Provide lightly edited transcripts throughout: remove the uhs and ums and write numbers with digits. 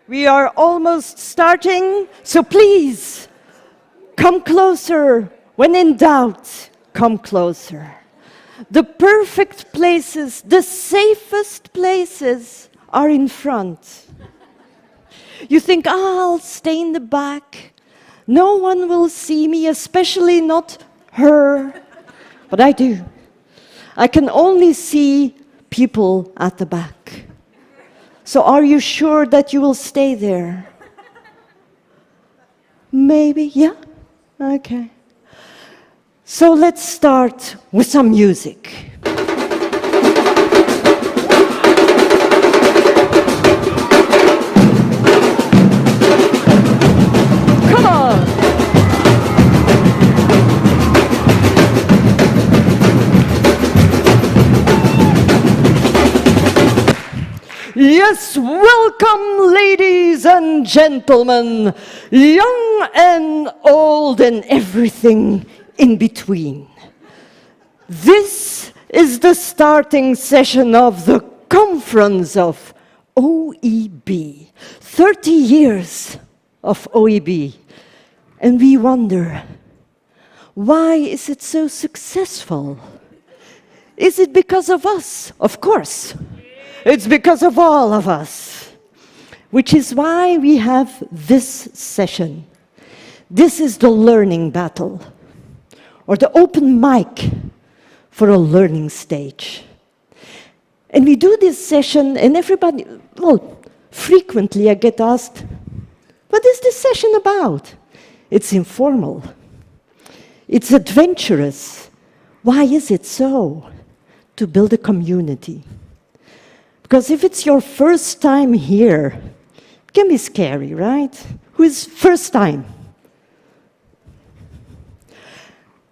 We are almost starting, so please come closer. When in doubt, come closer. The perfect places, the safest places are in front. You think, I'll stay in the back. No one will see me, especially not her. But I do. I can only see people at the back. So are you sure that you will stay there? Maybe, yeah? Okay. So let's start with some music. Come on! Yes, welcome, ladies and gentlemen, young and old and everything in between. This is the starting session of the conference of OEB. 30 years of OEB. And we wonder, why is it so successful? Is it because of us? Of course. It's because of all of us, which is why we have this session. This is the learning battle, or the open mic for a learning stage. And we do this session, and everybody, well, frequently I get asked, what is this session about? It's informal. It's adventurous. Why is it so? To build a community. Because if it's your first time here, it can be scary, right? Who is first time?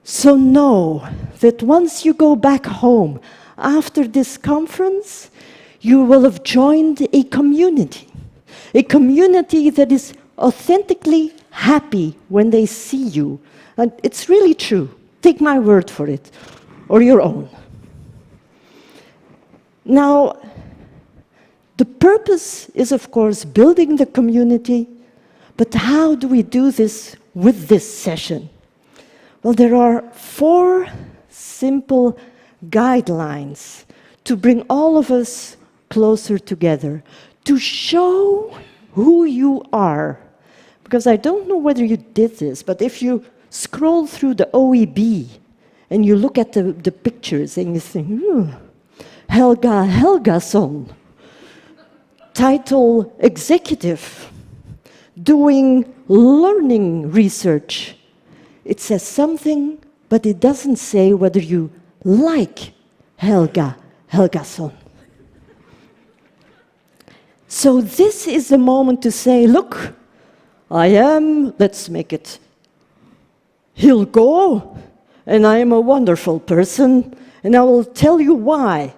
So know that once you go back home after this conference, you will have joined a community that is authentically happy when they see you. And it's really true. Take my word for it, or your own. Now, the purpose is, of course, building the community, but how do we do this with this session? Well, there are 4 simple guidelines to bring all of us closer together, to show who you are. Because I don't know whether you did this, but if you scroll through the OEB and you look at the pictures and you think, Helga Helgason, title executive, doing learning research. It says something, but it doesn't say whether you like Helga Helgason. So this is the moment to say, look, I am, let's make it Hilgo, and I am a wonderful person, and I will tell you why.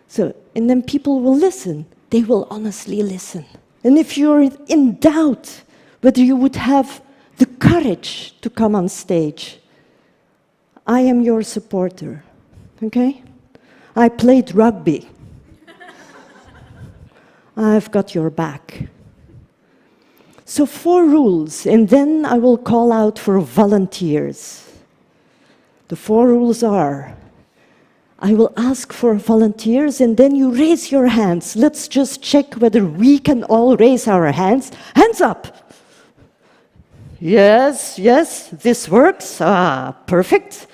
So, and then people will listen. They will honestly listen. And if you're in doubt whether you would have the courage to come on stage, I am your supporter, okay? I played rugby. I've got your back. So 4 rules, and then I will call out for volunteers. The 4 rules are, I will ask for volunteers, and then you raise your hands. Let's just check whether we can all raise our hands. Hands up. Yes, yes, this works. Perfect.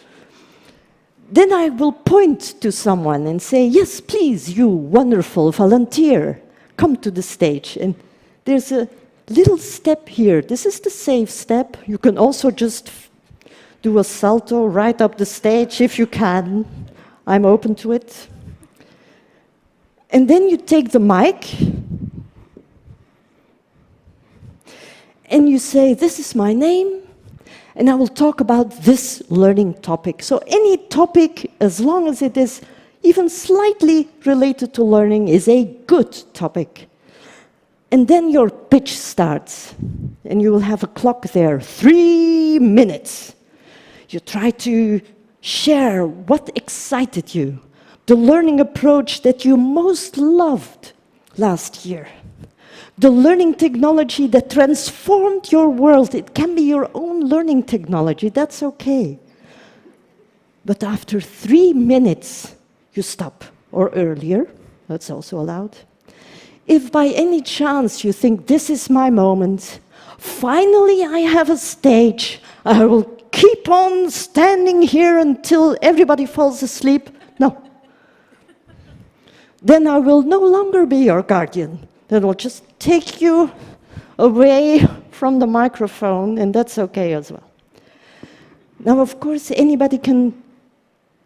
Then I will point to someone and say, yes, please, you wonderful volunteer, come to the stage. And there's a little step here. This is the safe step. You can also just do a salto right up the stage if you can. I'm open to it. And then you take the mic and you say, this is my name, and I will talk about this learning topic. So any topic, as long as it is even slightly related to learning, is a good topic. And then your pitch starts, and you will have a clock there, 3 minutes. You try to share what excited you, the learning approach that you most loved last year. The learning technology that transformed your world, it can be your own learning technology, that's okay. But after 3 minutes, you stop, or earlier, that's also allowed. If by any chance you think, this is my moment, finally I have a stage, I will keep on standing here until everybody falls asleep, no. Then I will no longer be your guardian. Then I'll just take you away from the microphone, and that's okay as well. Now, of course, anybody can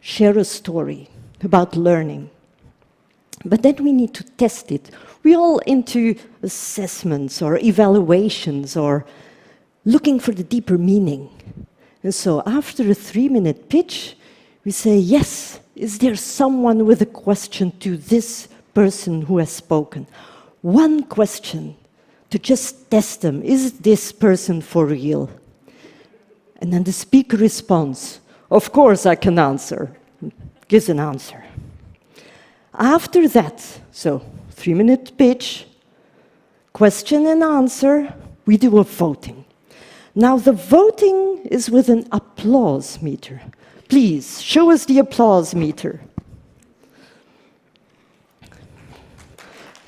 share a story about learning. But then we need to test it. We're all into assessments or evaluations or looking for the deeper meaning. And so after a 3-minute pitch, we say, yes, is there someone with a question to this person who has spoken? One question to just test them. Is this person for real? And then the speaker responds, of course I can answer. Gives an answer. After that, so 3-minute pitch, question and answer, we do a voting. Now the voting is with an applause meter. Please, show us the applause meter.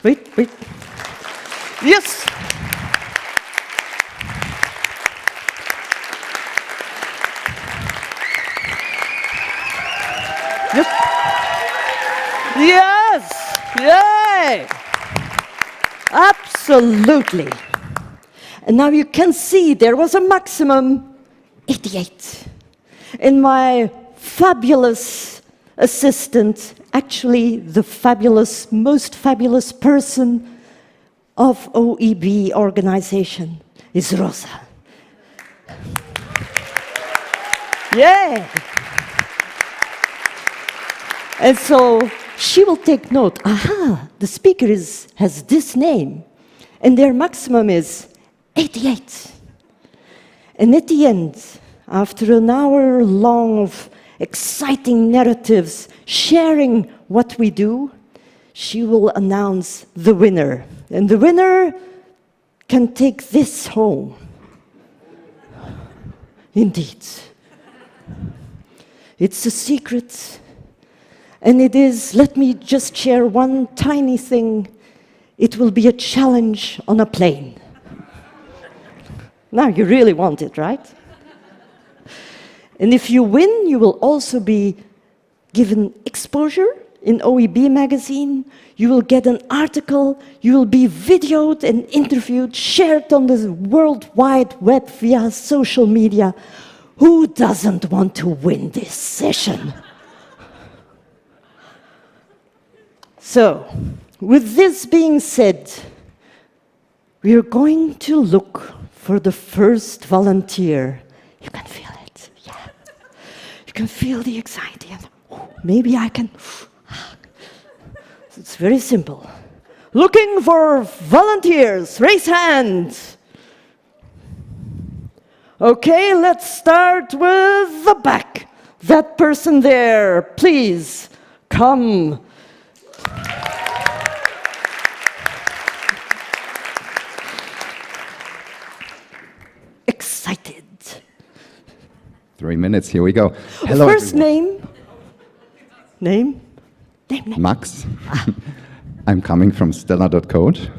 Wait. Yes! Yes! Yay! Absolutely. And now you can see there was a maximum 88. And my fabulous assistant, actually the most fabulous person of OEB organization is Rosa. Yay! And so she will take note, aha, the speaker has this name, and their maximum is 88. And at the end, after an hour long of exciting narratives, sharing what we do, she will announce the winner. And the winner can take this home. Indeed. It's a secret. And it is, let me just share one tiny thing. It will be a challenge on a plane. Now, you really want it, right? And if you win, you will also be given exposure in OEB magazine. You will get an article. You will be videoed and interviewed, shared on the World Wide Web via social media. Who doesn't want to win this session? So, with this being said, we are going to look for the first volunteer. You can feel it, yeah. You can feel the anxiety. And, maybe I can. It's very simple. Looking for volunteers, raise hands. Okay, let's start with the back. That person there, please, come. Excited. 3 minutes, here we go. Hello, first everyone. Name. Max. I'm coming from Stella.code.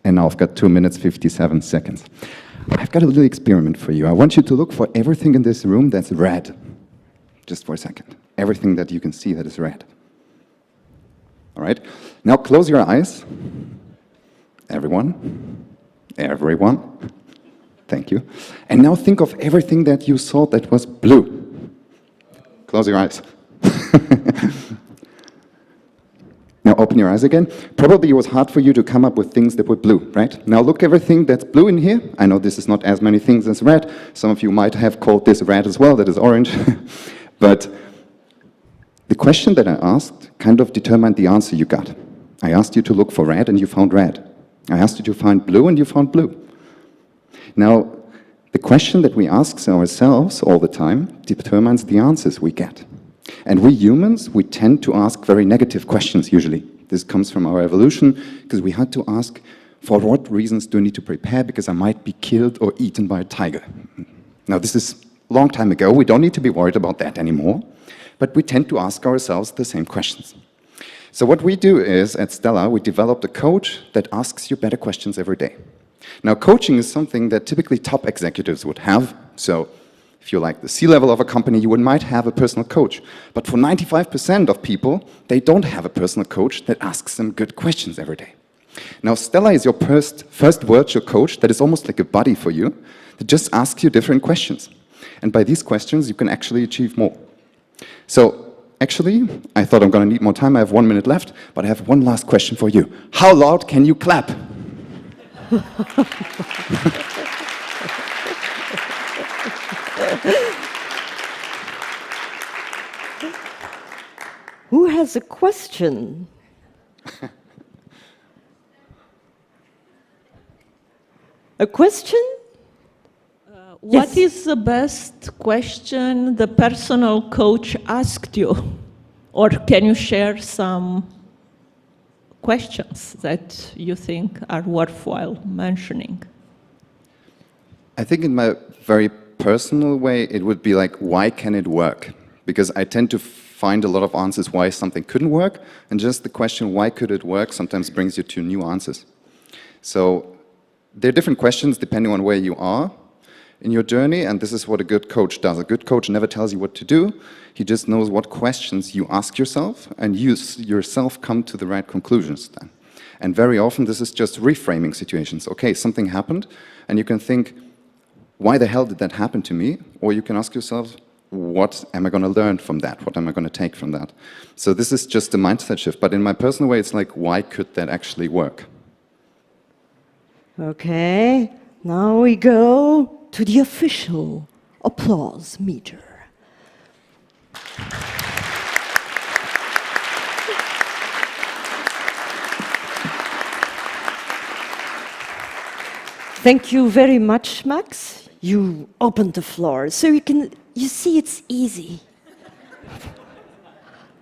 And now I've got 2 minutes, 57 seconds. I've got a little experiment for you. I want you to look for everything in this room that's red. Just for a second. Everything that you can see that is red. All right? Now close your eyes. Everyone. Thank you. And now think of everything that you saw that was blue. Close your eyes. Now open your eyes again. Probably it was hard for you to come up with things that were blue, right? Now look everything that's blue in here. I know this is not as many things as red. Some of you might have called this red as well, that is orange. But the question that I asked kind of determined the answer you got. I asked you to look for red and you found red. I asked you to find blue and you found blue. Now, the question that we ask ourselves all the time determines the answers we get. And we humans, we tend to ask very negative questions usually. This comes from our evolution because we had to ask, For what reasons do I need to prepare? Because I might be killed or eaten by a tiger. Now, this is a long time ago. We don't need to be worried about that anymore. But we tend to ask ourselves the same questions. So what we do is, at Stella, we developed a coach that asks you better questions every day. Now, coaching is something that typically top executives would have. So if you're like the C-level of a company, you might have a personal coach. But for 95% of people, they don't have a personal coach that asks them good questions every day. Now, Stella is your first virtual coach that is almost like a buddy for you, that just asks you different questions. And by these questions, you can actually achieve more. So, actually, I thought I'm going to need more time. I have 1 minute left, but I have one last question for you. How loud can you clap? Who has a question? A question? What is the best question the personal coach asked you? Or can you share some questions that you think are worthwhile mentioning? I think in my very personal way, it would be like, why can it work? Because I tend to find a lot of answers why something couldn't work, and just the question, why could it work, sometimes brings you to new answers. So there are different questions depending on where you are in your journey, and this is what a good coach does. A good coach never tells you what to do. He just knows what questions you ask yourself, and you yourself come to the right conclusions then. And very often this is just reframing situations. Okay, something happened, and you can think, why the hell did that happen to me? Or you can ask yourself, what am I going to learn from that? What am I going to take from that? So this is just a mindset shift. But in my personal way, it's like, why could that actually work? Okay, now we go to the official applause meter. Thank you very much, Max. You opened the floor, so you see it's easy.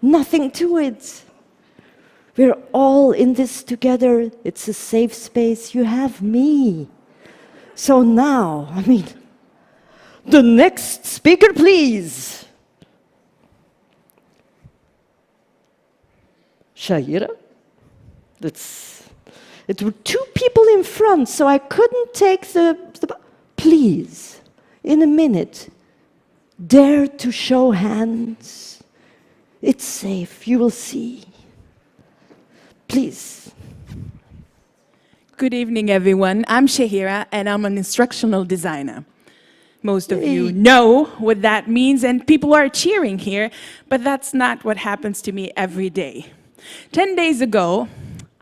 Nothing to it. We're all in this together. It's a safe space. You have me. So now, the next speaker, please. Shahira? It were two people in front, so I couldn't take the please, in a minute, dare to show hands. It's safe, you will see. Please. Good evening, everyone. I'm Shahira, and I'm an instructional designer. Most of you know what that means, and people are cheering here, but that's not what happens to me every day. 10 days ago,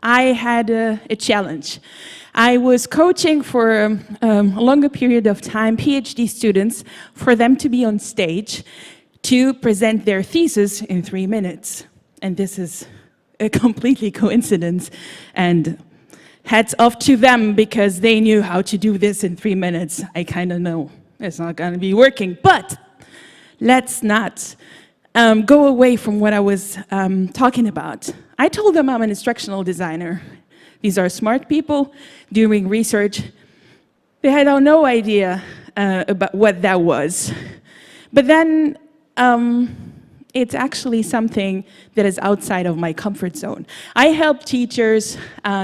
I had a challenge. I was coaching for a longer period of time PhD students for them to be on stage to present their thesis in 3 minutes. And this is a completely coincidence. And hats off to them because they knew how to do this in 3 minutes. I kind of know it's not going to be working. But let's not go away from what I was talking about. I told them I'm an instructional designer. These are smart people doing research. They had no idea about what that was. But then it's actually something that is outside of my comfort zone. I help teachers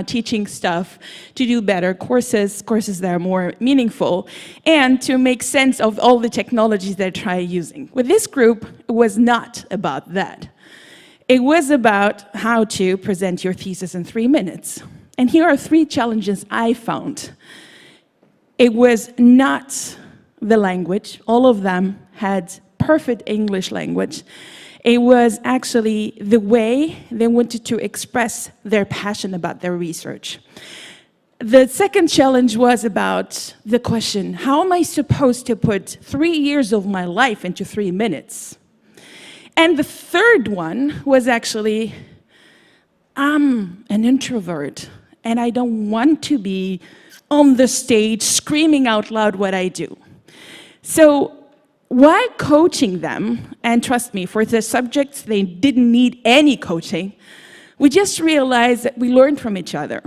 teaching stuff to do better courses that are more meaningful, and to make sense of all the technologies they try using. With this group, it was not about that. It was about how to present your thesis in 3 minutes. And here are 3 challenges I found. It was not the language. All of them had perfect English language. It was actually the way they wanted to express their passion about their research. The second challenge was about the question, how am I supposed to put 3 years of my life into 3 minutes? And the third one was actually, I'm an introvert, and I don't want to be on the stage screaming out loud what I do. So while coaching them, and trust me, for the subjects they didn't need any coaching, we just realized that we learned from each other.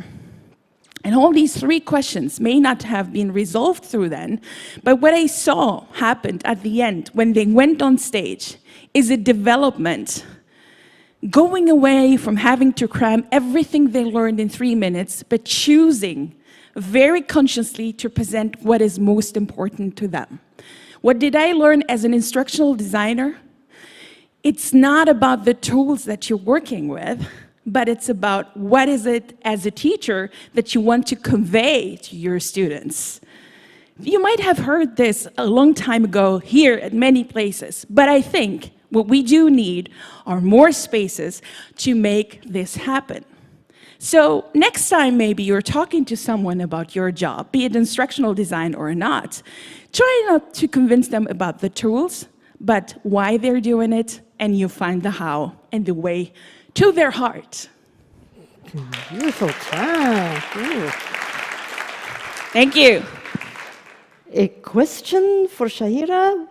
And all these 3 questions may not have been resolved through then, but what I saw happened at the end when they went on stage is a development, going away from having to cram everything they learned in 3 minutes, but choosing very consciously to present what is most important to them. What did I learn as an instructional designer? It's not about the tools that you're working with, but it's about what is it as a teacher that you want to convey to your students. You might have heard this a long time ago here at many places, but I think what we do need are more spaces to make this happen. So next time maybe you're talking to someone about your job, be it instructional design or not, try not to convince them about the tools, but why they're doing it, and you find the how and the way to their heart. Beautiful time. Ooh. Thank you. A question for Shahira?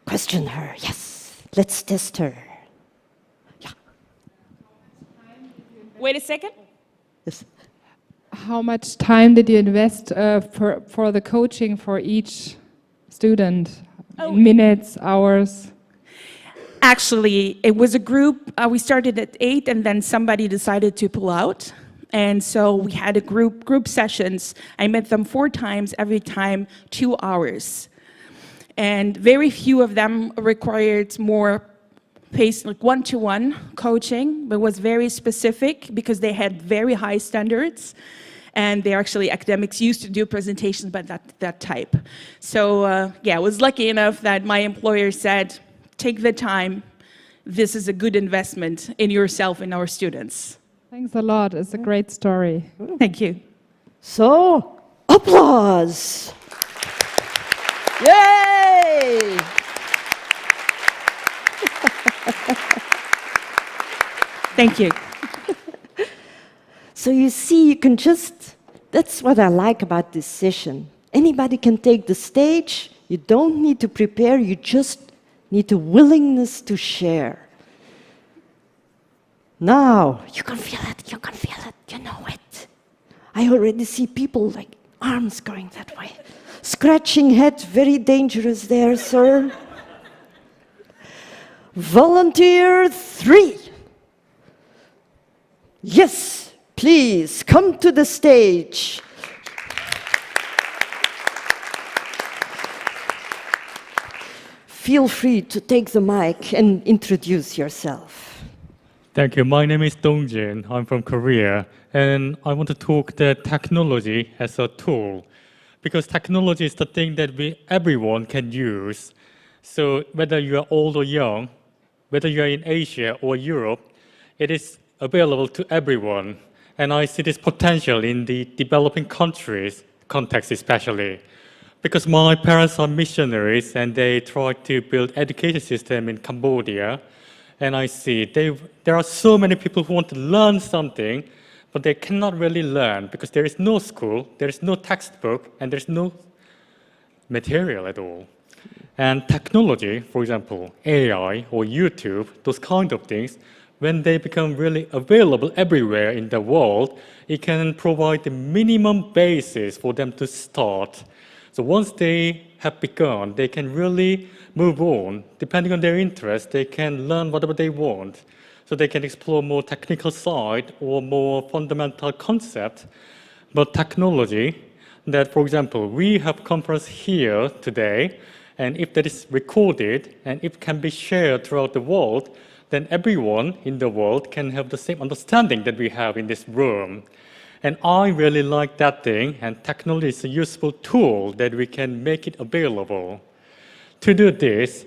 Question her, yes. Let's test her. Yeah. Wait a second. Yes. How much time did you invest for the coaching for each student? Minutes, hours? Actually, it was a group. We started at 8, and then somebody decided to pull out. And so we had a group sessions. I met them 4 times, every time 2 hours. And very few of them required more pace, like one-to-one coaching, but was very specific because they had very high standards. And they're actually academics used to do presentations by that type. So yeah, I was lucky enough that my employer said, take the time. This is a good investment in yourself and our students. Thanks a lot. It's a great story. Thank you. So, applause. Yay! Thank you. So you see, you can just, that's what I like about this session. Anybody can take the stage. You don't need to prepare, you just need the willingness to share. Now, you can feel it, you know it. I already see people like arms going that way. Scratching head, very dangerous there, sir. Volunteer 3. Yes, please, come to the stage. Feel free to take the mic and introduce yourself. Thank you. My name is Dongjin. I'm from Korea, and I want to talk the technology as a tool, because technology is the thing that everyone can use. So whether you are old or young, whether you are in Asia or Europe, it is available to everyone. And I see this potential in the developing countries context especially. Because my parents are missionaries and they tried to build education system in Cambodia. And I see there are so many people who want to learn something, but they cannot really learn because there is no school, there is no textbook, and there's no material at all. And technology, for example, AI or YouTube, those kind of things, when they become really available everywhere in the world, it can provide the minimum basis for them to start. So once they have begun, they can really move on. Depending on their interest, they can learn whatever they want. So they can explore more technical side or more fundamental concept. But technology, that for example, we have conference here today, and if that is recorded and it can be shared throughout the world, then everyone in the world can have the same understanding that we have in this room. And I really like that thing, and technology is a useful tool that we can make it available. To do this,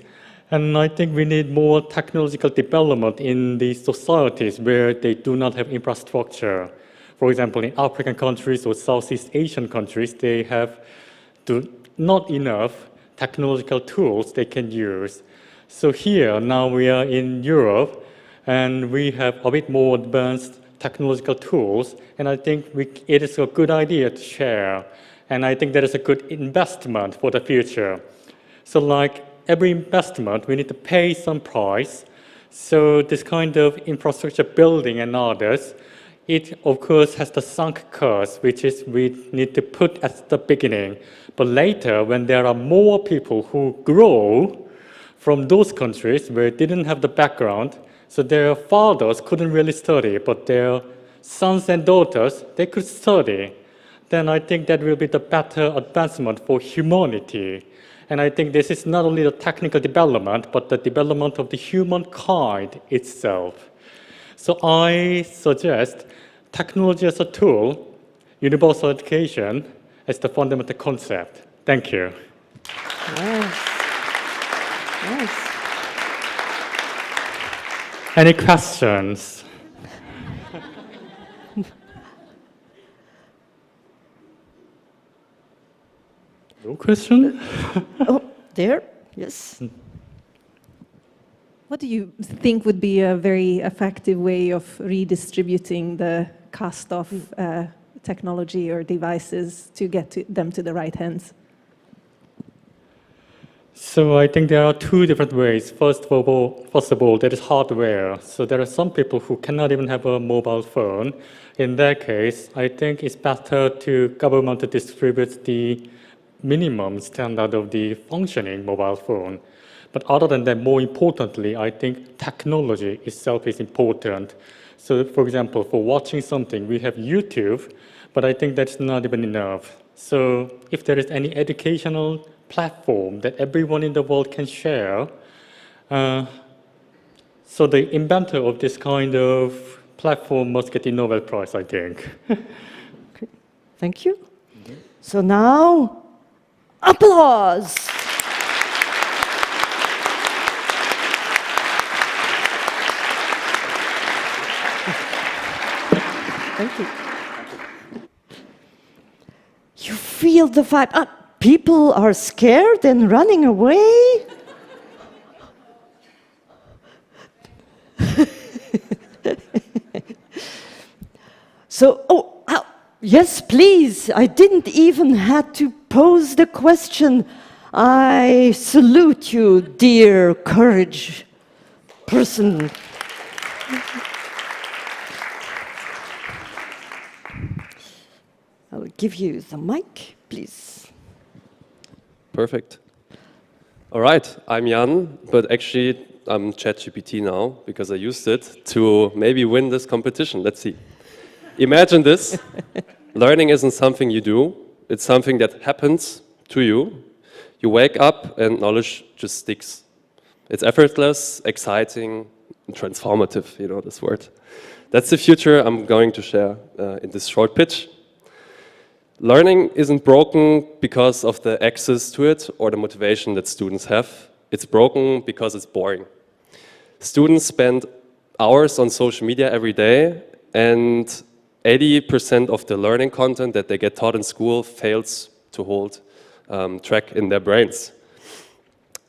and I think we need more technological development in the societies where they do not have infrastructure. For example, in African countries or Southeast Asian countries, they have not enough technological tools they can use. So here, now we are in Europe, and we have a bit more advanced technological tools, and I think it is a good idea to share. And I think that is a good investment for the future. So like every investment, we need to pay some price. So this kind of infrastructure building and others, it of course has the sunk cost, which is we need to put at the beginning. But later, when there are more people who grow from those countries where they didn't have the background, so their fathers couldn't really study, but their sons and daughters, they could study, then I think that will be the better advancement for humanity. And I think this is not only the technical development, but the development of the humankind itself. So I suggest technology as a tool, universal education as the fundamental concept. Thank you. Yes. Yes. Any questions? No question? Oh, there, yes. What do you think would be a very effective way of redistributing the cost of technology or devices to get them to the right hands? So I think there are two different ways. First of all, there is hardware. So there are some people who cannot even have a mobile phone. In that case, I think it's better to government to distribute the minimum standard of the functioning mobile phone. But other than that, more importantly, I think technology itself is important. So for example, for watching something, we have YouTube, but I think that's not even enough. So if there is any educational platform that everyone in the world can share, so the inventor of this kind of platform must get the Nobel Prize, I think. Okay. Thank you. So now, applause. Thank you. You feel the vibe. People are scared and running away. So, yes, please. I didn't even have to pose the question. I salute you, dear courage person. I'll give you the mic, please. Perfect. All right, I'm Jan, but actually I'm ChatGPT now because I used it to maybe win this competition. Let's see. Imagine this. Learning isn't something you do. It's something that happens to you. You wake up and knowledge just sticks. It's effortless, exciting, and transformative, you know this word. That's the future I'm going to share in this short pitch. Learning isn't broken because of the access to it or the motivation that students have. It's broken because it's boring. Students spend hours on social media every day, and 80% of the learning content that they get taught in school fails to hold track in their brains.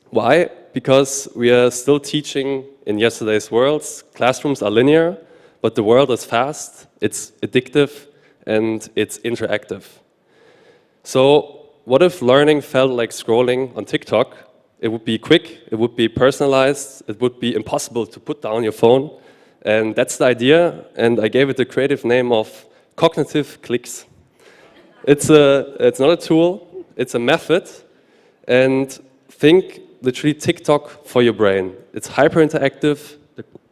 Why? Because we are still teaching in yesterday's worlds. Classrooms are linear, but the world is fast, it's addictive, and it's interactive. So what if learning felt like scrolling on TikTok? It would be quick, it would be personalized, it would be impossible to put down your phone. And that's the idea, and I gave it the creative name of cognitive clicks. It's not a tool, it's a method, and think literally TikTok for your brain. It's hyper interactive,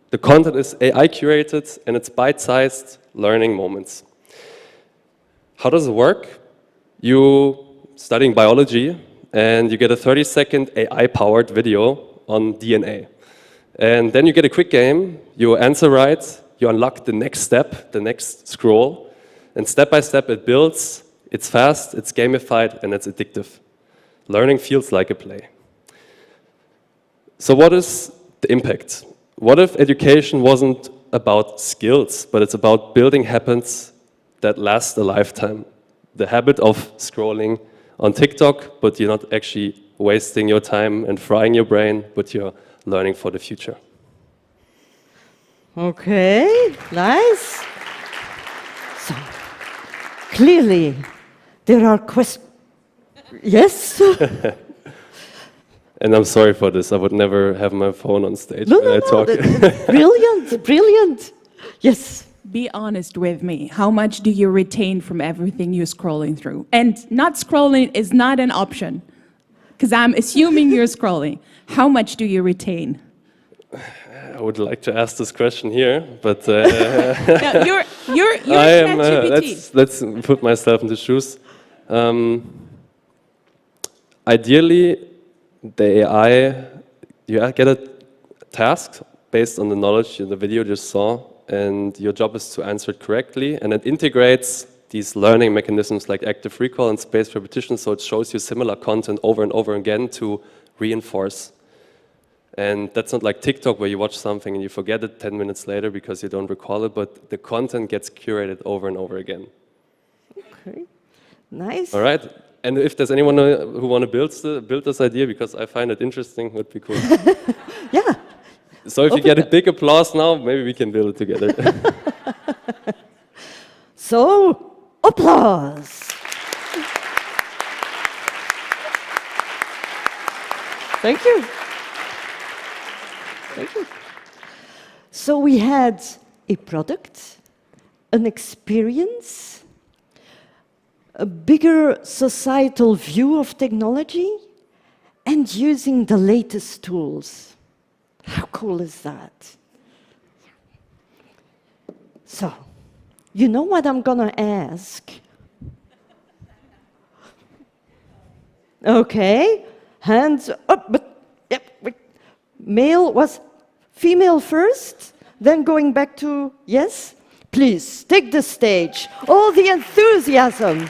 the content is AI curated, and it's bite-sized learning moments. How does it work? You studying biology, and you get a 30-second AI-powered video on DNA. And then you get a quick game, you answer right, you unlock the next step, the next scroll, and step by step it builds, it's fast, it's gamified, and it's addictive. Learning feels like a play. So what is the impact? What if education wasn't about skills, but it's about building habits that last a lifetime? The habit of scrolling on TikTok, but you're not actually wasting your time and frying your brain, but you're learning for the future. Okay, nice. So, clearly, there are questions. Yes? And I'm sorry for this. I would never have my phone on stage No, when I talk. Brilliant, brilliant. Yes, be honest with me. How much do you retain from everything you're scrolling through? And not scrolling is not an option, because I'm assuming you're scrolling. How much do you retain? I would like to ask this question here, but No, you're I am. ChatGPT. Let's put myself in the shoes. Ideally, the AI, you get a task based on the knowledge in the video you just saw, and your job is to answer it correctly, and it integrates these learning mechanisms like active recall and spaced repetition, so it shows you similar content over and over again to reinforce. And that's not like TikTok where you watch something and you forget it 10 minutes later because you don't recall it, but the content gets curated over and over again. Okay, nice. All right. And if there's anyone who want to build this idea, because I find it interesting, would be cool. Yeah. So if you get a big applause now, maybe we can build it together. So, applause. Thank you. Thank you. So we had a product, an experience, a bigger societal view of technology, and using the latest tools. How cool is that? So, you know what I'm gonna ask? Okay, hands up, but yep, wait. Male was female first, then going back to yes? Please, take the stage. All the enthusiasm.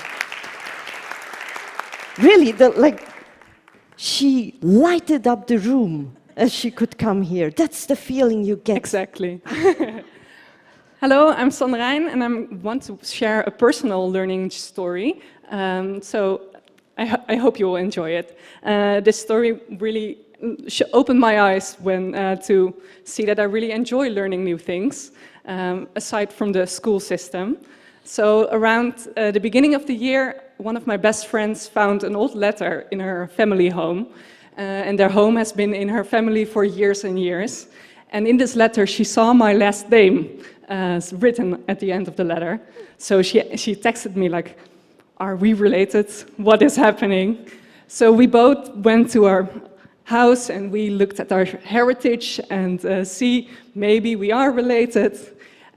Really, she lighted up the room as she could come here. That's the feeling you get. Exactly. Hello, I'm Sandrijn, and I want to share a personal learning story. So I hope you will enjoy it. This story really opened my eyes to see that I really enjoy learning new things, aside from the school system. So around the beginning of the year, one of my best friends found an old letter in her family home. And their home has been in her family for years and years. And in this letter, she saw my last name written at the end of the letter. So she texted me like, "Are we related? What is happening?" So we both went to our house and we looked at our heritage and see maybe we are related.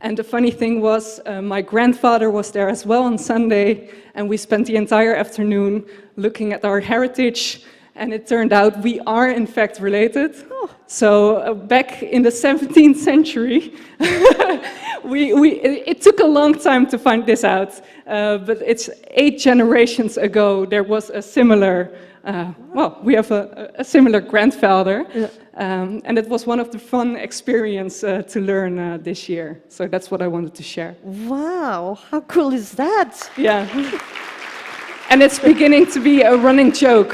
And the funny thing was, my grandfather was there as well on Sunday, and we spent the entire afternoon looking at our heritage. And it turned out we are in fact related. Oh. So back in the 17th century, it took a long time to find this out. But it's 8 generations ago, there was a similar, we have a similar grandfather. Yeah. And it was one of the fun experiences to learn this year. So that's what I wanted to share. Wow, how cool is that? Yeah. And it's beginning to be a running joke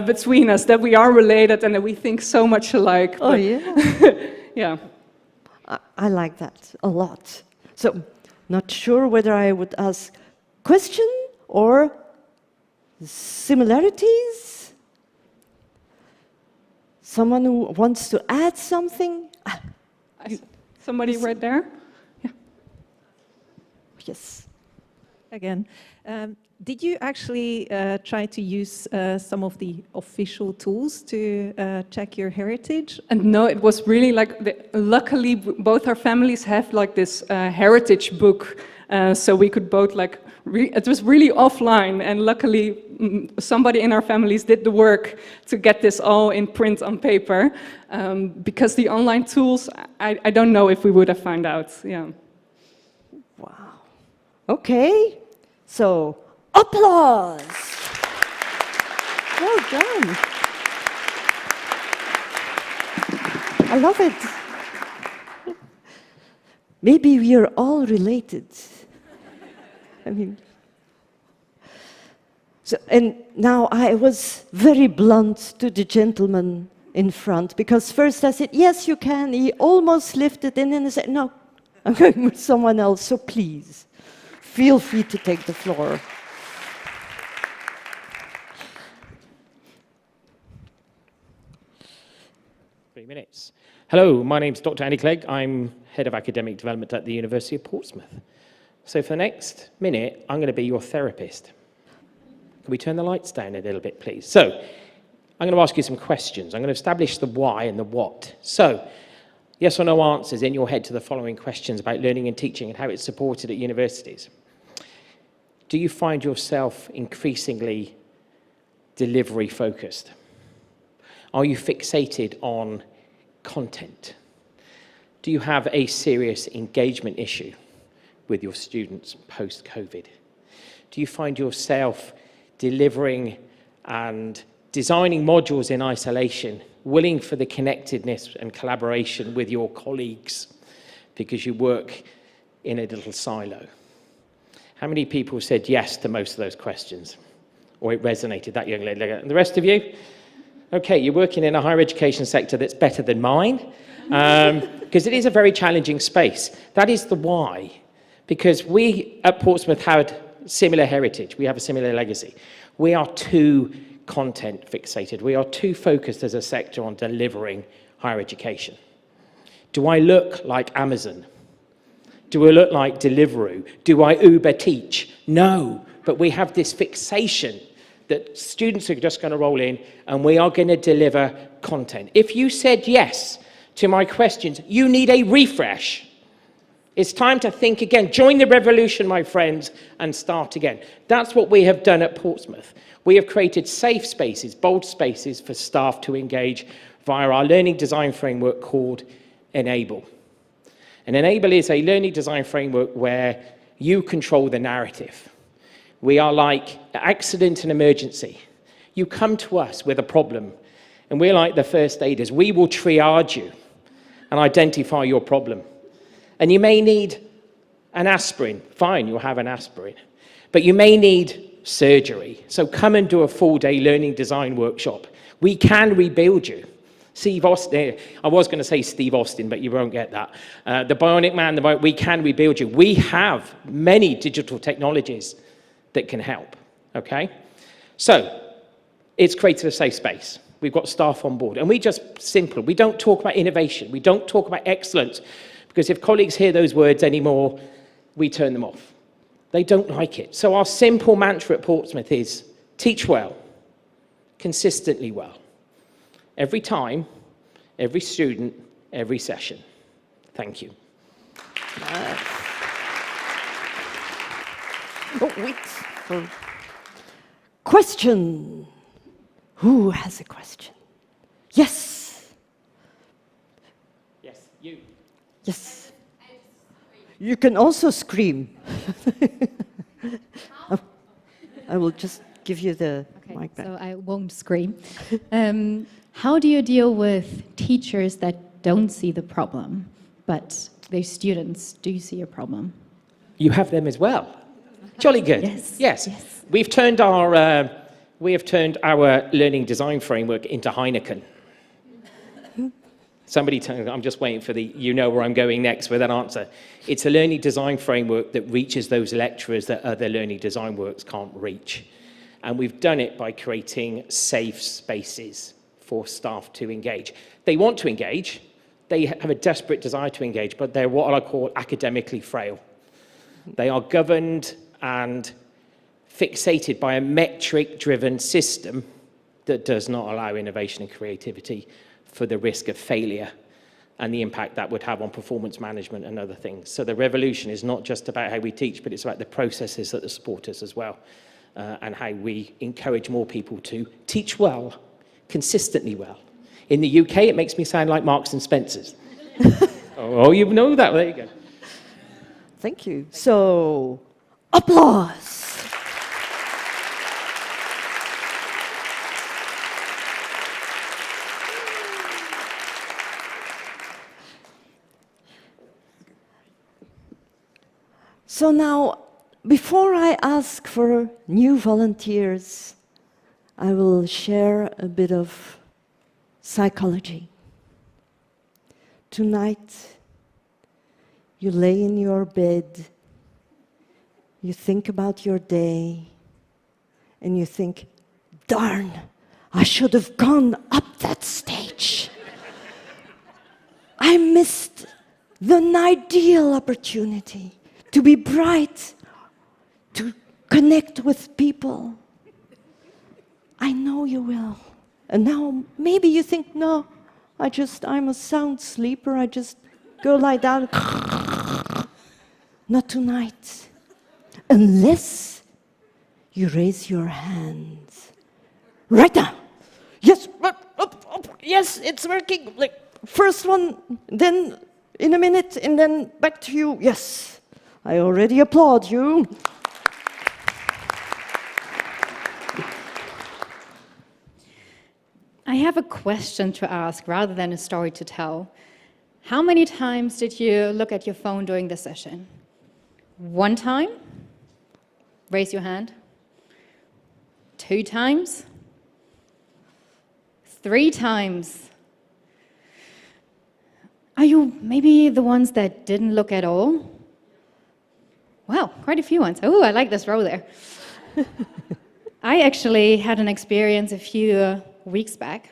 between us that we are related and that we think so much alike. Oh, yeah? Yeah. I like that a lot. So, not sure whether I would ask question or similarities? Someone who wants to add something? Somebody right there? Yeah. Yes. Again. Did you actually try to use some of the official tools to check your heritage? And no, it was really like, luckily both our families have like this heritage book, so we could both like, it was really offline, and luckily somebody in our families did the work to get this all in print on paper, because the online tools, I don't know if we would have found out, yeah. Wow. Okay, so applause! Well done. I love it. Maybe we are all related. I mean, so, and now I was very blunt to the gentleman in front, because first I said, yes, you can. He almost lifted in and I said, no, I'm going with someone else, so please, feel free to take the floor. minutes. Hello, my name's Dr. Andy Clegg. I'm Head of Academic Development at the University of Portsmouth. So for the next minute, I'm going to be your therapist. Can we turn the lights down a little bit, please? So I'm going to ask you some questions. I'm going to establish the why and the what. So yes or no answers in your head to the following questions about learning and teaching and how it's supported at universities. Do you find yourself increasingly delivery focused? Are you fixated on content? Do you have a serious engagement issue with your students post-COVID? Do you find yourself delivering and designing modules in isolation, willing for the connectedness and collaboration with your colleagues because you work in a little silo? How many people said yes to most of those questions? Or it resonated, that young lady? And the rest of you? Okay, you're working in a higher education sector that's better than mine, because it is a very challenging space. That is the why. Because we at Portsmouth had similar heritage. We have a similar legacy. We are too content fixated. We are too focused as a sector on delivering higher education. Do I look like Amazon? Do I look like Deliveroo? Do I Uber teach? No, but we have this fixation that students are just going to roll in and we are going to deliver content. If you said yes to my questions, you need a refresh. It's time to think again. Join the revolution, my friends, and start again. That's what we have done at Portsmouth. We have created safe spaces, bold spaces for staff to engage via our learning design framework called Enable. And Enable is a learning design framework where you control the narrative. We are like accident and emergency. You come to us with a problem, and we're like the first aiders. We will triage you and identify your problem. And you may need an aspirin. Fine, you'll have an aspirin. But you may need surgery. So come and do a full-day learning design workshop. We can rebuild you. Steve Austin, I was going to say Steve Austin, but you won't get that. The Bionic Man, we can rebuild you. We have many digital technologies that can help, okay? So it's created a safe space. We've got staff on board. And we don't talk about innovation. We don't talk about excellence. Because if colleagues hear those words anymore, we turn them off. They don't like it. So our simple mantra at Portsmouth is teach well, consistently well. Every time, every student, every session. Thank you. Oh, wait. Question. Who has a question? Yes. Yes, you. Yes. You can also scream. I will just give you the mic back. So I won't scream. How do you deal with teachers that don't see the problem, but their students do see a problem? You have them as well. Jolly good. Yes. We have turned our learning design framework into Heineken. Somebody I'm just waiting for you know where I'm going next with that answer. It's a learning design framework that reaches those lecturers that other learning design works can't reach. And we've done it by creating safe spaces for staff to engage. They want to engage. They have a desperate desire to engage, but they're what I call academically frail. They are governed and fixated by a metric-driven system that does not allow innovation and creativity for the risk of failure and the impact that would have on performance management and other things. So the revolution is not just about how we teach, but it's about the processes that support us as well, and how we encourage more people to teach well, consistently well. In the UK, it makes me sound like Marks and Spencer's. Oh, you know that. There you go. Thank you. So, applause. So now, before I ask for new volunteers, I will share a bit of psychology. Tonight, you lay in your bed, you think about your day, and you think, darn, I should have gone up that stage. I missed the ideal opportunity to be bright, to connect with people. I know you will. And now maybe you think, no, I'm a sound sleeper, I just go lie down. Not tonight. Unless you raise your hands. Right now. Yes, up. Yes, it's working. Like, first one, then in a minute, and then back to you. Yes, I already applaud you. I have a question to ask rather than a story to tell. How many times did you look at your phone during the session? 1 time? Raise your hand. 2 times? 3 times? Are you maybe the ones that didn't look at all? Wow, quite a few ones. Oh, I like this row there. I actually had an experience a few weeks back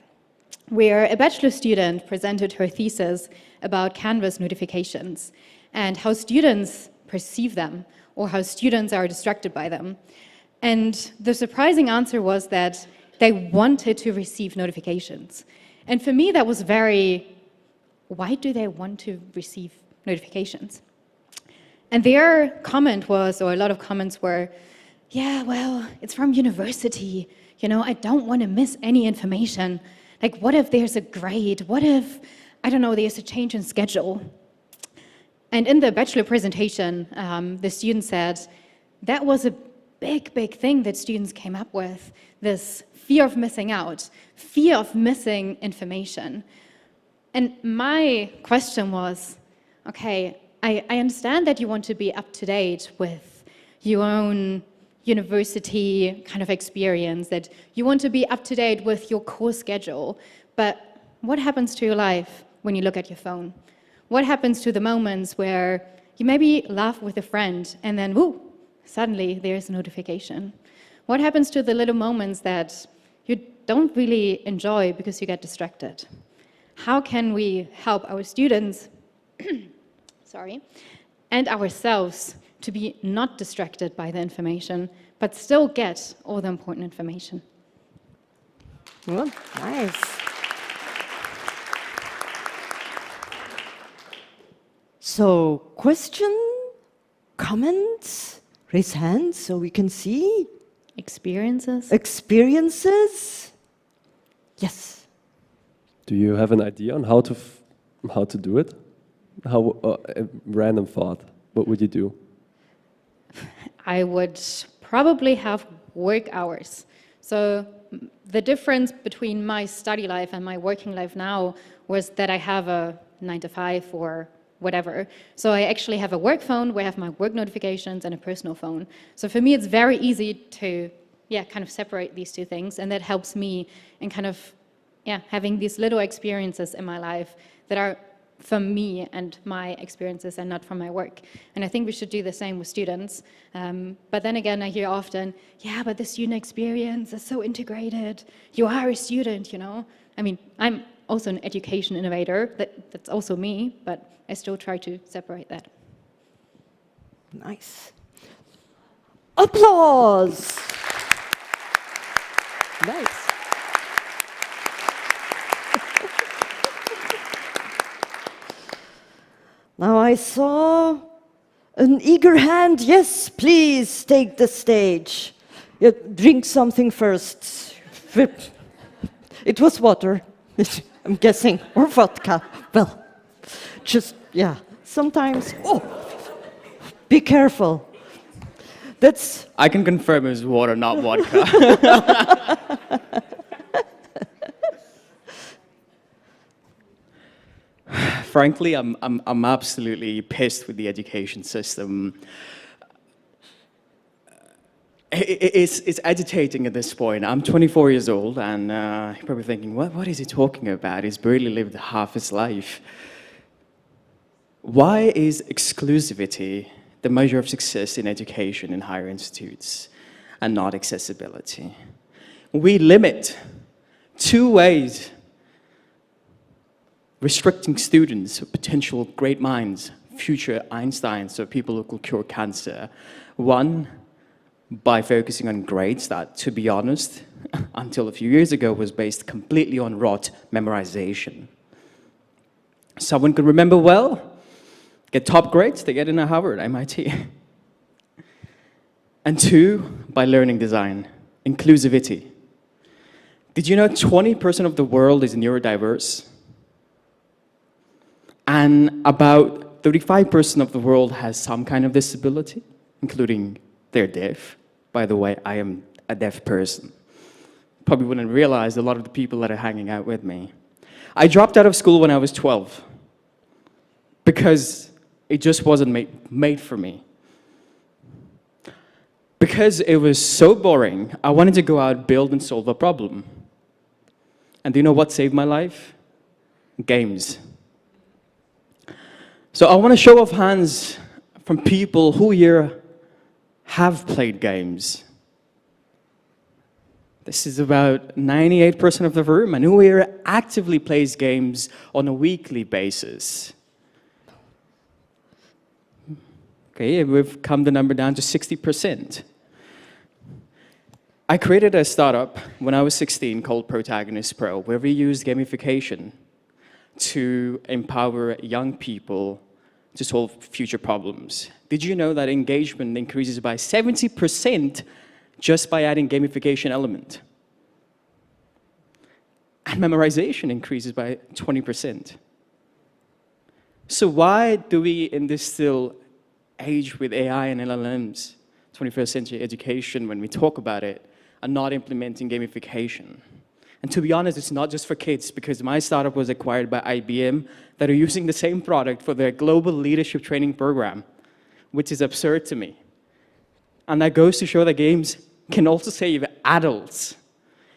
where a bachelor student presented her thesis about Canvas notifications and how students perceive them or how students are distracted by them. And the surprising answer was that they wanted to receive notifications. And for me, that was why do they want to receive notifications? And their comment was, or a lot of comments were, yeah, well, it's from university. You know, I don't want to miss any information. Like, what if there's a grade? What if, I don't know, there's a change in schedule? And in the bachelor presentation, the student said that was a big thing that students came up with, this fear of missing out, fear of missing information. And my question was, okay, I understand that you want to be up to date with your own university kind of experience, that you want to be up to date with your course schedule, but what happens to your life when you look at your phone? What happens to the moments where you maybe laugh with a friend and then, whoo, suddenly there's a notification? What happens to the little moments that you don't really enjoy because you get distracted? How can we help our students and ourselves to be not distracted by the information, but still get all the important information? Well, nice. So, question, comments, raise hands so we can see. Experiences? Experiences? Yes. Do you have an idea on how to do it? How a random thought? What would you do? I would probably have work hours. So the difference between my study life and my working life now was that I have a 9 to 5 or whatever. So I actually have a work phone where I have my work notifications and a personal phone. So for me, it's very easy to, kind of separate these two things. And that helps me in kind of, having these little experiences in my life that are from me and my experiences and not from my work. And I think we should do the same with students. But then again, I hear often, but the student experience is so integrated. You are a student, you know. I mean, I'm also an education innovator. That's also me, but I still try to separate that. Nice. Applause. Nice. Now I saw an eager hand. Yes, please take the stage. Drink something first. It was water, I'm guessing, or vodka. Well, just, sometimes. Oh, be careful. I can confirm it was water, not vodka. Frankly, I'm absolutely pissed with the education system. It's agitating at this point. I'm 24 years old, and you're probably thinking, what is he talking about? He's barely lived half his life. Why is exclusivity the measure of success in education in higher institutes and not accessibility? We limit 2 ways restricting students, potential great minds, future Einsteins, so people who could cure cancer. One, by focusing on grades that, to be honest, until a few years ago was based completely on rote memorization. Someone could remember well, get top grades, they get into Harvard, MIT. And two, by learning design, inclusivity. Did you know 20% of the world is neurodiverse? And about 35% of the world has some kind of disability, including they're deaf. By the way, I am a deaf person. Probably wouldn't realize a lot of the people that are hanging out with me. I dropped out of school when I was 12 because it just wasn't made for me. Because it was so boring, I wanted to go out, build, and solve a problem. And do you know what saved my life? Games. So I want to show of hands from people who here have played games. This is about 98% of the room, and who here actively plays games on a weekly basis. Okay, we've come the number down to 60%. I created a startup when I was 16 called Protagonist Pro, where we used gamification to empower young people to solve future problems. Did you know that engagement increases by 70% just by adding gamification element? And memorization increases by 20%. So why do we, in this still age with AI and LLMs, 21st century education, when we talk about it, are not implementing gamification? And to be honest, it's not just for kids, because my startup was acquired by IBM that are using the same product for their global leadership training program, which is absurd to me. And that goes to show that games can also save adults.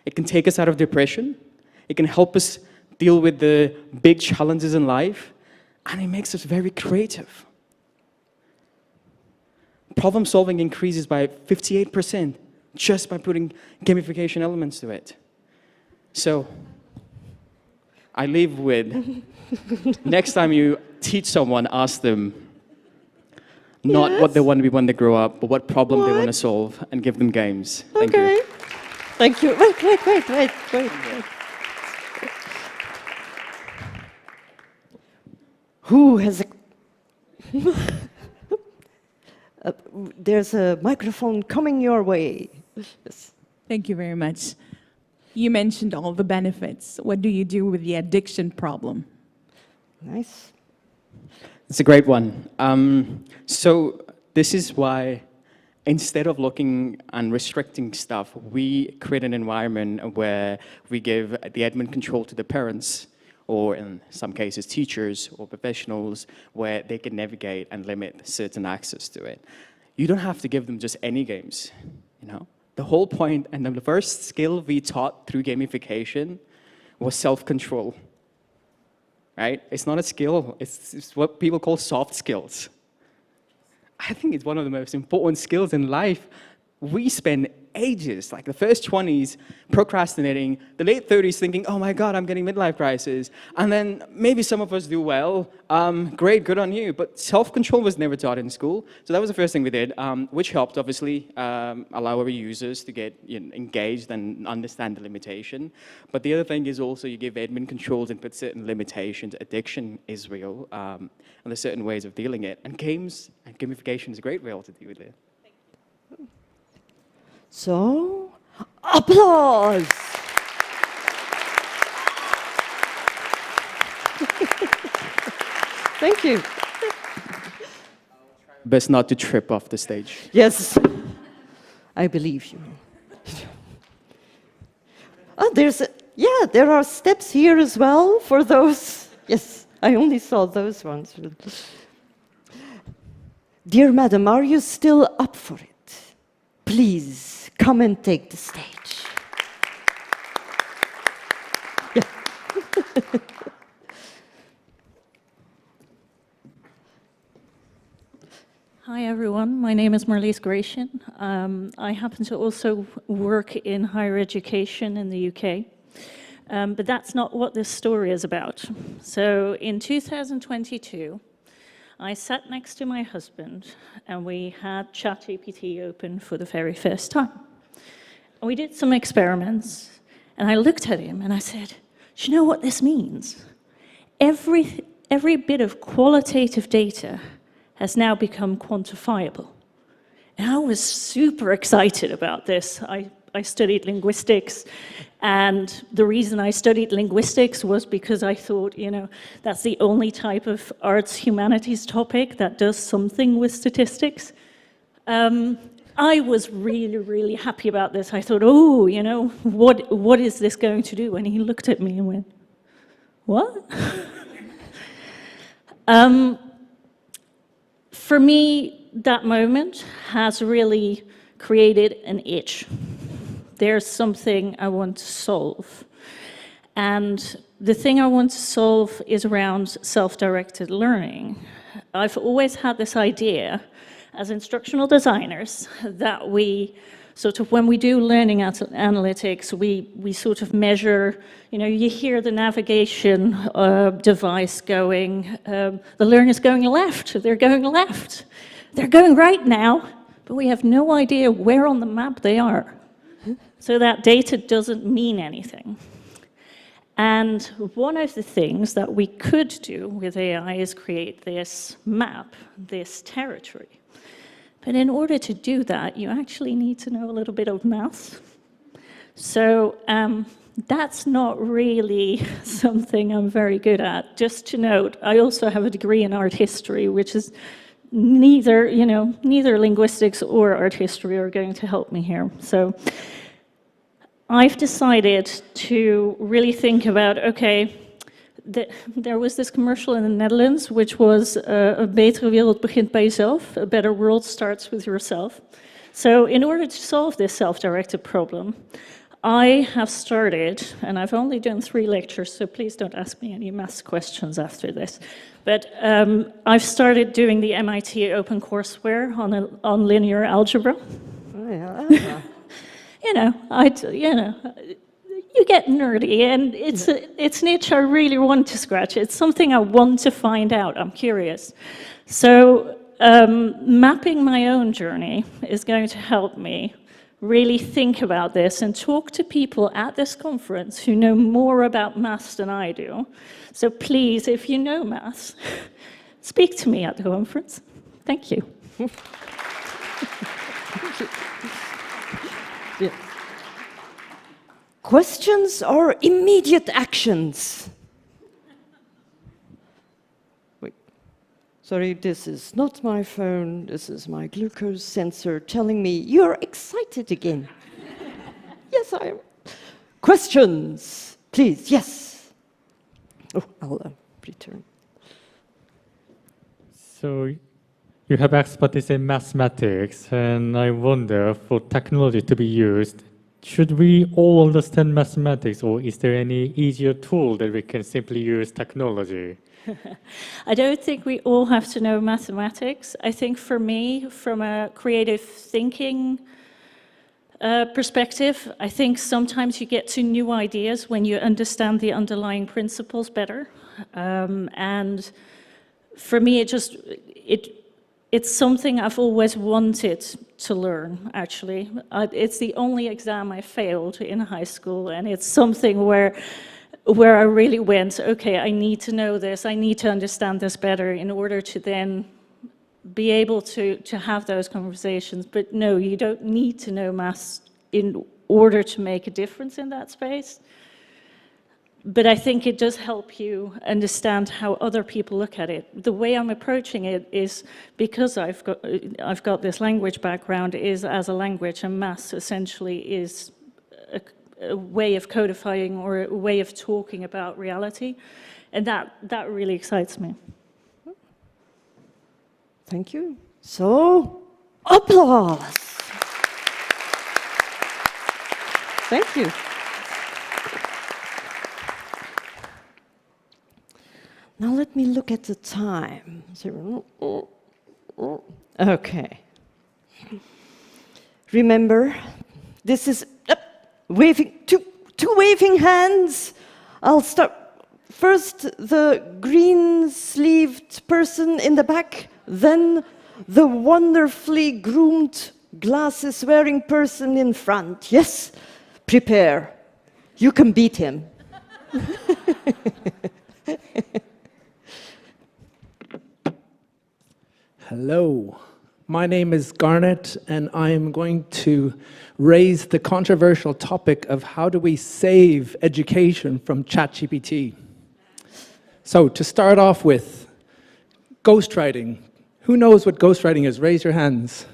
It can take us out of depression. It can help us deal with the big challenges in life. And it makes us very creative. Problem solving increases by 58% just by putting gamification elements to it. So, I leave with, next time you teach someone, ask them not what they want to be when they grow up, but what problem they want to solve, and give them games. Thank you. Thank you. Wait. Who has a... there's a microphone coming your way. Yes. Thank you very much. You mentioned all the benefits. What do you do with the addiction problem? Nice. It's a great one. So this is why, instead of looking and restricting stuff, we create an environment where we give the admin control to the parents, or in some cases teachers or professionals, where they can navigate and limit certain access to it. You don't have to give them just any games, you know? The whole point, and the first skill we taught through gamification was self-control, right? It's not a skill, it's what people call soft skills. I think it's one of the most important skills in life. We spend ages, like the first 20s, procrastinating, the late 30s thinking, oh my God, I'm getting midlife crisis. And then maybe some of us do well. Great, good on you. But self-control was never taught in school. So that was the first thing we did, which helped, obviously, allow our users to get engaged and understand the limitation. But the other thing is also you give admin controls and put certain limitations. Addiction is real, and there's certain ways of dealing it. And games and gamification is a great way to deal with it. So, applause! Thank you. Best not to trip off the stage. Yes, I believe you. Oh, there are steps here as well for those. Yes, I only saw those ones. Dear madam, are you still up for it? Please, come and take the stage. Yeah. Hi everyone, my name is Marlies Gratian. I happen to also work in higher education in the UK. But that's not what this story is about. So in 2022, I sat next to my husband and we had ChatGPT open for the very first time. And we did some experiments and I looked at him and I said, do you know what this means? Every bit of qualitative data has now become quantifiable. And I was super excited about this. I studied linguistics, and the reason I studied linguistics was because I thought, you know, that's the only type of arts humanities topic that does something with statistics. I was really, really happy about this. I thought, oh, you know, what is this going to do? And he looked at me and went, what? For me, that moment has really created an itch. There's something I want to solve. And the thing I want to solve is around self-directed learning. I've always had this idea as instructional designers that we sort of, when we do learning analytics, we sort of measure, you know, you hear the navigation device going, the learner's going left, they're going left. They're going right now, but we have no idea where on the map they are. So that data doesn't mean anything. And one of the things that we could do with AI is create this map, this territory. But in order to do that, you actually need to know a little bit of maths. So that's not really something I'm very good at. Just to note, I also have a degree in art history, which is neither linguistics or art history are going to help me here. So I've decided to really think about, okay, there was this commercial in the Netherlands, which was a betere wereld begint bij jezelf, a better world starts with yourself. So in order to solve this self-directed problem, I have started, and I've only done 3 lectures, so please don't ask me any maths questions after this, but I've started doing the MIT Open Courseware on linear algebra. Oh, yeah. You get nerdy, and it's an itch I really want to scratch. It's something I want to find out. I'm curious. So mapping my own journey is going to help me really think about this and talk to people at this conference who know more about maths than I do. So please, if you know maths, speak to me at the conference. Thank you. Yeah. Questions or immediate actions? Wait. Sorry, this is not my phone. This is my glucose sensor telling me you're excited again. Yes, I am. Questions, please. Yes. Oh, I'll return. So you have expertise in mathematics, and I wonder, for technology to be used, should we all understand mathematics, or is there any easier tool that we can simply use technology? I don't think we all have to know mathematics. I think for me, from a creative thinking perspective, I think sometimes you get to new ideas when you understand the underlying principles better. And for me, it's something I've always wanted to learn, actually. It's the only exam I failed in high school, and it's something where I really went, okay, I need to know this, I need to understand this better in order to then be able to have those conversations. But no, you don't need to know maths in order to make a difference in that space. But I think it does help you understand how other people look at it. The way I'm approaching it is, because I've got this language background, is as a language, and maths essentially is a way of codifying or a way of talking about reality. And that really excites me. Thank you. So, applause. Thank you. Now let me look at the time. Okay. Remember, this is waving Two waving hands. I'll start. First, the green-sleeved person in the back, then the wonderfully groomed, glasses-wearing person in front. Yes? Prepare. You can beat him. Hello, my name is Garnet, and I am going to raise the controversial topic of how do we save education from ChatGPT. So to start off with, ghostwriting. Who knows what ghostwriting is? Raise your hands.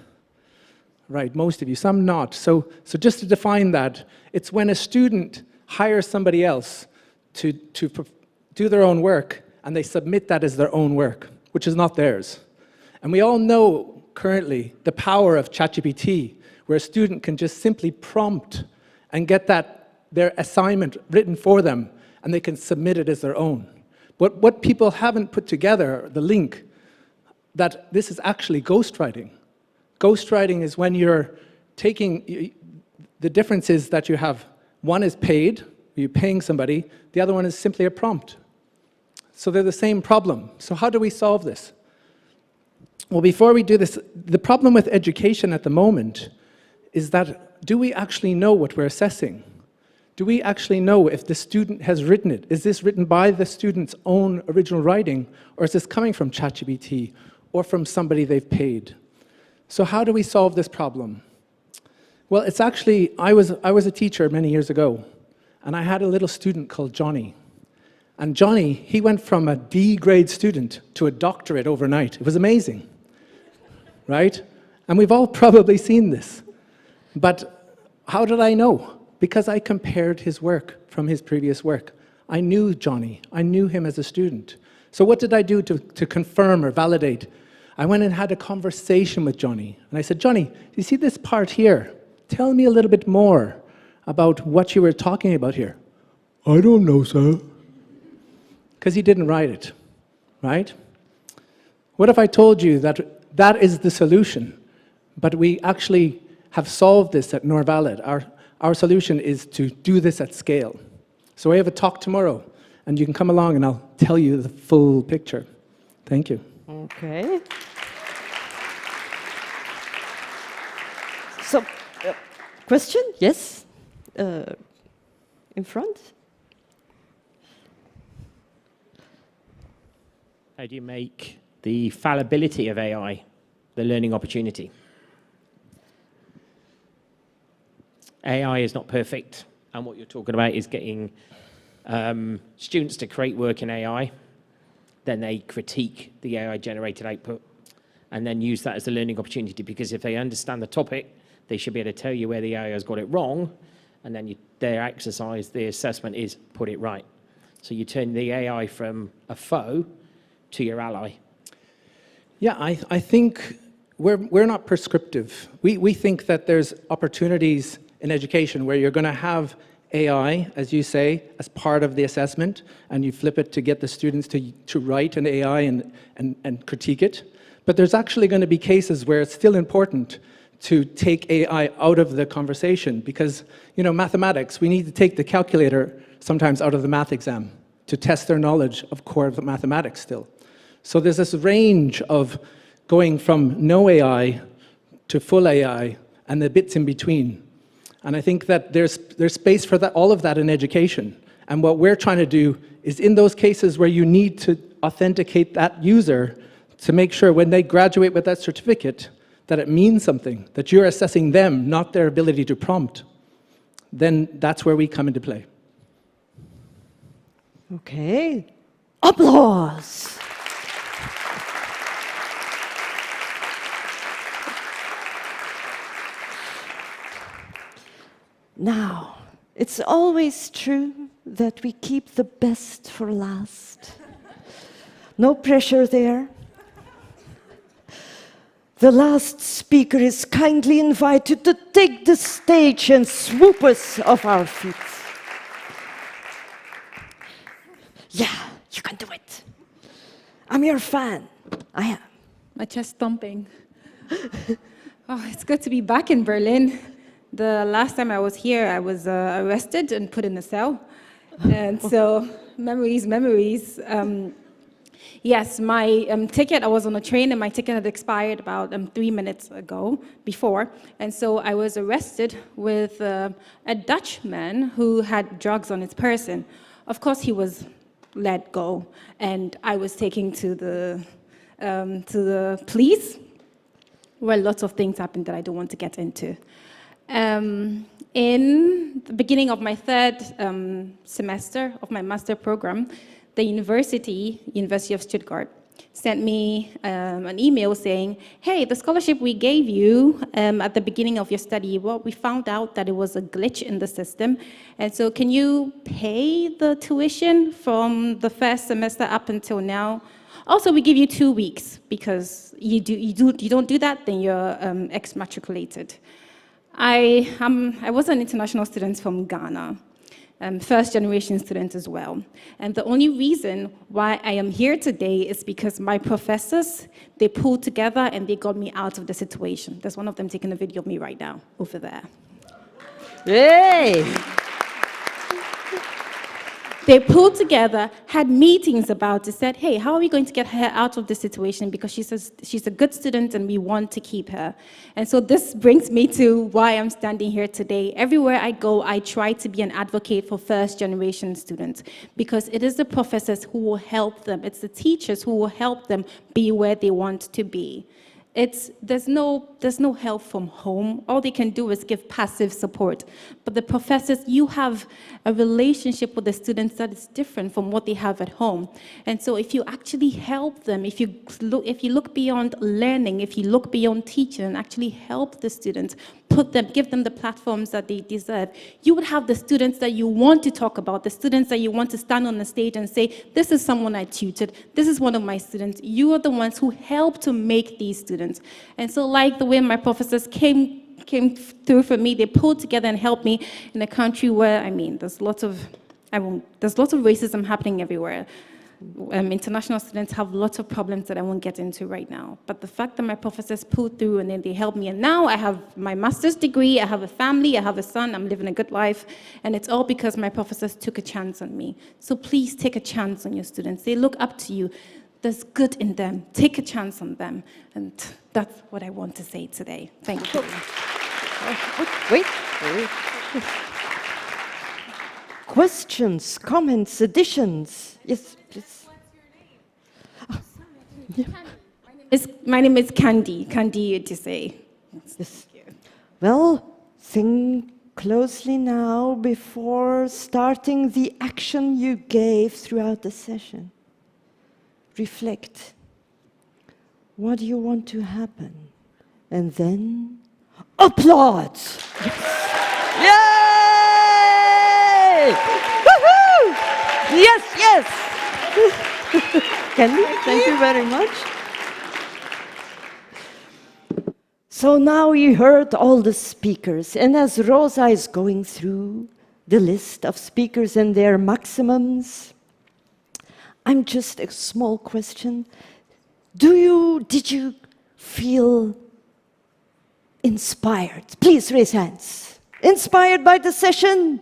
Right, most of you, some not. So just to define that, it's when a student hires somebody else to do their own work, and they submit that as their own work, which is not theirs. And we all know currently the power of ChatGPT, where a student can just simply prompt and get their assignment written for them, and they can submit it as their own. But what people haven't put together, the link, that this is actually ghostwriting. Ghostwriting is when you're taking, the difference is that you have, one is paid, you're paying somebody, the other one is simply a prompt. So they're the same problem. So how do we solve this? Well, before we do this, the problem with education at the moment is that, do we actually know what we're assessing? Do we actually know if the student has written it? Is this written by the student's own original writing, or is this coming from ChatGPT, or from somebody they've paid? So how do we solve this problem? Well, it's actually, I was a teacher many years ago, and I had a little student called Johnny. And Johnny, he went from a D grade student to a doctorate overnight. It was amazing, right? And we've all probably seen this. But how did I know? Because I compared his work from his previous work. I knew Johnny. I knew him as a student. So what did I do to confirm or validate? I went and had a conversation with Johnny. And I said, Johnny, do you see this part here? Tell me a little bit more about what you were talking about here. I don't know, sir. Because he didn't write it, right? What if I told you that that is the solution, but we actually have solved this at Norvalid? Our solution is to do this at scale. So we have a talk tomorrow, and you can come along and I'll tell you the full picture. Thank you. Okay. So, question? Yes? In front? How do you make the fallibility of AI the learning opportunity? AI is not perfect, and what you're talking about is getting students to create work in AI, then they critique the AI-generated output, and then use that as a learning opportunity, because if they understand the topic, they should be able to tell you where the AI has got it wrong, and then their exercise, their assessment is put it right. So you turn the AI from a foe to your ally. Yeah, I think we're not prescriptive. We think that there's opportunities in education where you're going to have AI, as you say, as part of the assessment, and you flip it to get the students to write an AI and critique it. But there's actually going to be cases where it's still important to take AI out of the conversation because, you know, mathematics, we need to take the calculator sometimes out of the math exam to test their knowledge of core mathematics still. So there's this range of going from no AI to full AI and the bits in between. And I think that there's space for that, all of that in education. And what we're trying to do is in those cases where you need to authenticate that user to make sure when they graduate with that certificate that it means something, that you're assessing them, not their ability to prompt, then that's where we come into play. Okay. Applause. Now, it's always true that we keep the best for last. No pressure there. The last speaker is kindly invited to take the stage and swoop us off our feet. Yeah, you can do it. I'm your fan. I am. My chest thumping. Oh, it's good to be back in Berlin. The last time I was here, I was arrested and put in a cell. And so, memories. Yes, my ticket, I was on a train and my ticket had expired about 3 minutes before. And so I was arrested with a Dutch man who had drugs on his person. Of course, he was let go and I was taken to the police, where lots of things happened that I don't want to get into. In the beginning of my third semester of my master program, the University of Stuttgart, sent me an email saying, hey, the scholarship we gave you at the beginning of your study, well, we found out that it was a glitch in the system. And so can you pay the tuition from the first semester up until now? Also, we give you 2 weeks, because you don't do that, then you're exmatriculated. I was an international student from Ghana. First-generation student as well. And the only reason why I am here today is because my professors, they pulled together and they got me out of the situation. There's one of them taking a video of me right now, over there. Yay! They pulled together, had meetings about it, said, hey, how are we going to get her out of this situation? Because she's a good student and we want to keep her. And so this brings me to why I'm standing here today. Everywhere I go, I try to be an advocate for first-generation students, because it is the professors who will help them. It's the teachers who will help them be where they want to be. There's no help from home. All they can do is give passive support. But the professors, you have a relationship with the students that is different from what they have at home. And so if you actually help them, if you look beyond learning, if you look beyond teaching and actually help the students, give them the platforms that they deserve, you would have the students that you want to talk about, the students that you want to stand on the stage and say, this is someone I tutored, this is one of my students. You are the ones who help to make these students. And so like the way my professors came through for me, they pulled together and helped me in a country where, there's lots of racism happening everywhere. International students have lots of problems that I won't get into right now. But the fact that my professors pulled through and then they helped me, and now I have my master's degree, I have a family, I have a son, I'm living a good life, and it's all because my professors took a chance on me. So please take a chance on your students. They look up to you. There's good in them. Take a chance on them. And that's what I want to say today. Thank you. Wait. Questions, comments, additions? Yes, please. My name is Candy Utise. Yes. Well, think closely now before starting the action you gave throughout the session. Reflect. What do you want to happen? And then applaud. Yay! Woohoo! Yes. Candy, thank you very much. So now you heard all the speakers, and as Rosa is going through the list of speakers and their maximums, I'm just a small question. Did you feel inspired? Please raise hands. Inspired by the session?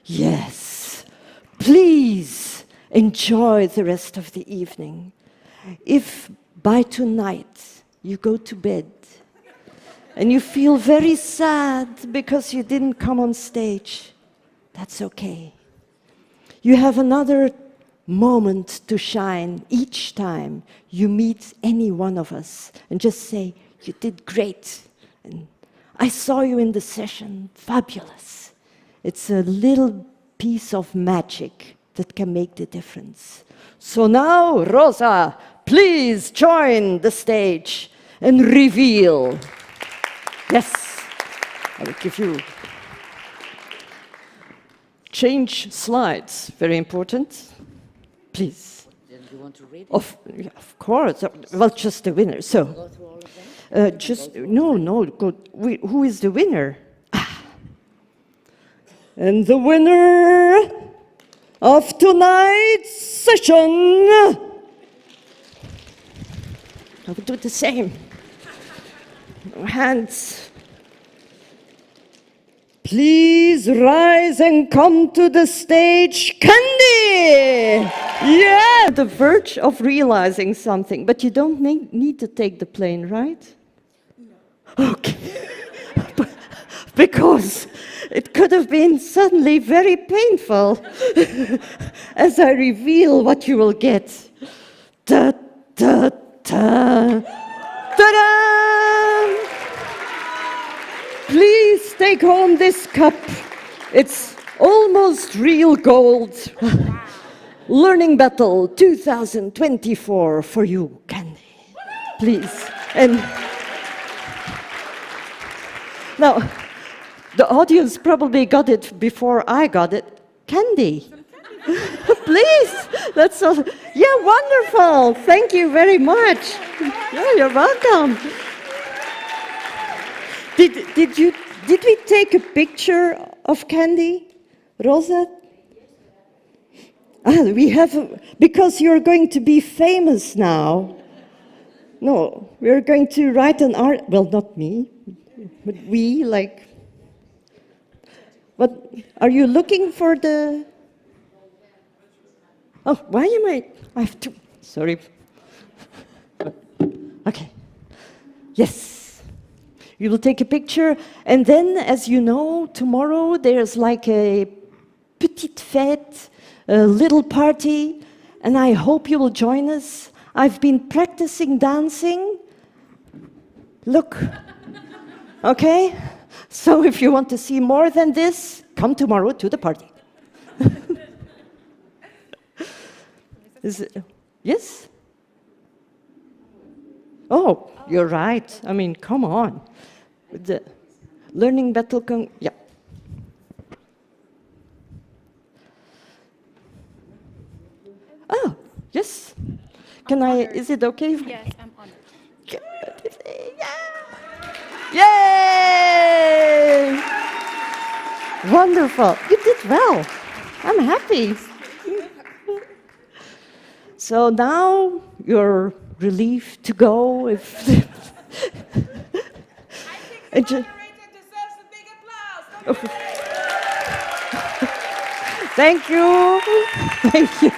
Yes. Please enjoy the rest of the evening. If by tonight you go to bed and you feel very sad because you didn't come on stage, that's okay. You have another moment to shine each time you meet any one of us and just say, you did great. And I saw you in the session, fabulous. It's a little piece of magic that can make the difference. So now, Rosa, please join the stage and reveal. Yes, I will give you. Change slides, very important. Please. Then you want to read it? Of course. Well, just the winner. So, Go through all of them? no. Who is the winner? And the winner of tonight's session. I will do the same. Hands. Please rise and come to the stage, Candy! Yeah! The verge of realizing something, but you don't need to take the plane, right? No. Okay. Because it could have been suddenly very painful as I reveal what you will get. Da, da, da. Ta-da! Please take home this cup. It's almost real gold. Learning Battle 2024 for you, Candy. Please. And now, the audience probably got it before I got it. Candy. Please. That's all. Yeah, wonderful. Thank you very much. Yeah, you're welcome. Did we take a picture of Candy, Rosa? We have, because you're going to be famous now. No, we're going to write an art, well, not me, but we, like, but are you looking for the, oh, why am I have to, sorry. Okay, yes. You will take a picture, and then, as you know, tomorrow there's like a petite fête, a little party, and I hope you will join us. I've been practicing dancing. Look, okay? So if you want to see more than this, come tomorrow to the party. Is it, yes? Oh, you're right. I mean, come on. With the Learning Battle, yeah. Oh, yes. Can I, is it okay? Yes, I'm honored. Yay! Wonderful. You did well. I'm happy. So now you're relieved to go if... I think the moderator deserves a big applause. Thank you. Thank you.